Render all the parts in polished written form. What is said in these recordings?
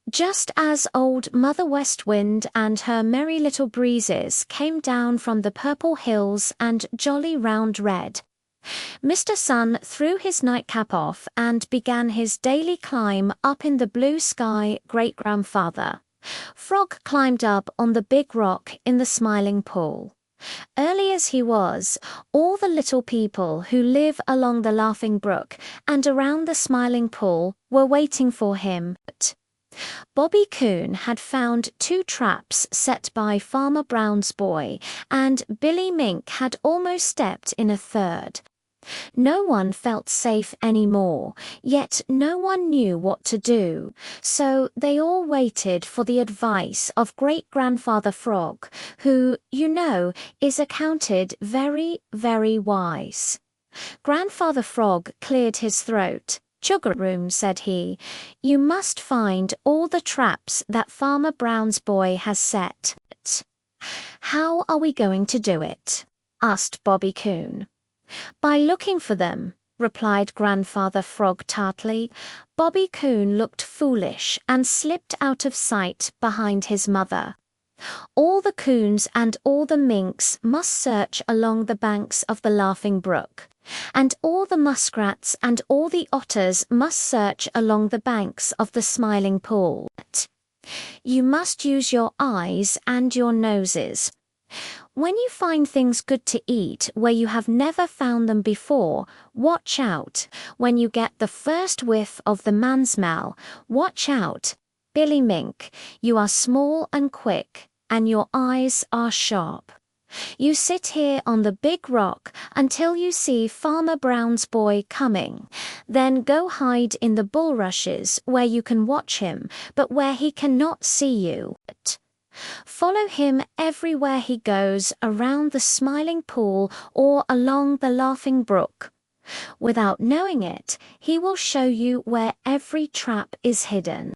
just as old Mother West Wind and her merry little breezes came down from the purple hills and jolly round red. Mr. Sun threw his nightcap off and began his daily climb up in the blue sky. Great-grandfather Frog climbed up on the big rock in the Smiling Pool. Early as he was, all the little people who live along the Laughing Brook and around the Smiling Pool were waiting for him. Bobby Coon had found 2 traps set by Farmer Brown's boy, and Billy Mink had almost stepped in a 3rd. No one felt safe anymore, yet no one knew what to do, so they all waited for the advice of Great-grandfather Frog, who, you know, is accounted very, very wise. Grandfather Frog cleared his throat. "Chug-a-room," said he, "you must find all the traps that Farmer Brown's boy has set." "How are we going to do it?" asked Bobby Coon. "By looking for them," replied Grandfather Frog tartly. Bobby Coon looked foolish and slipped out of sight behind his mother. "All the coons and all the minks must search along the banks of the Laughing Brook, and all the muskrats and all the otters must search along the banks of the Smiling Pool. You must use your eyes and your noses. When you find things good to eat where you have never found them before, watch out. When you get the first whiff of the man-smell, watch out. Billy Mink, you are small and quick, and your eyes are sharp. You sit here on the big rock until you see Farmer Brown's boy coming. Then go hide in the bulrushes where you can watch him, but where he cannot see you. Follow him everywhere he goes around the Smiling Pool or along the Laughing Brook. Without knowing it, he will show you where every trap is hidden.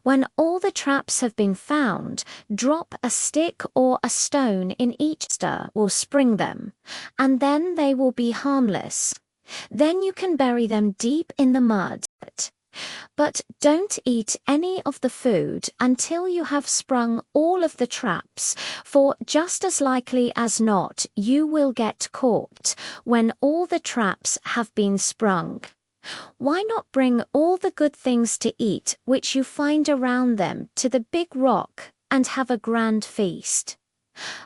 When all the traps have been found, drop a stick or a stone in each will spring them, and then they will be harmless. Then you can bury them deep in the mud. But don't eat any of the food until you have sprung all of the traps, for just as likely as not you will get caught when all the traps have been sprung. Why not bring all the good things to eat which you find around them to the big rock and have a grand feast?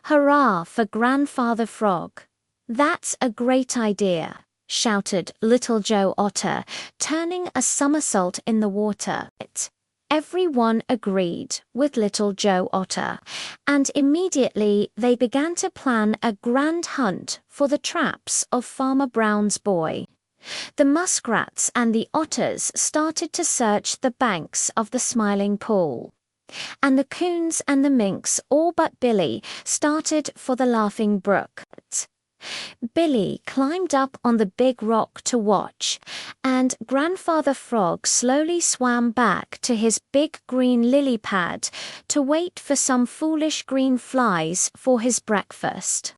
Hurrah for Grandfather Frog! "That's a great idea," shouted Little Joe Otter, turning a somersault in the water. Everyone agreed with Little Joe Otter, and immediately they began to plan a grand hunt for the traps of Farmer Brown's boy. The muskrats and the otters started to search the banks of the Smiling Pool, and the coons and the minks, all but Billy, started for the Laughing Brook. Billy climbed up on the big rock to watch, and Grandfather Frog slowly swam back to his big green lily pad to wait for some foolish green flies for his breakfast.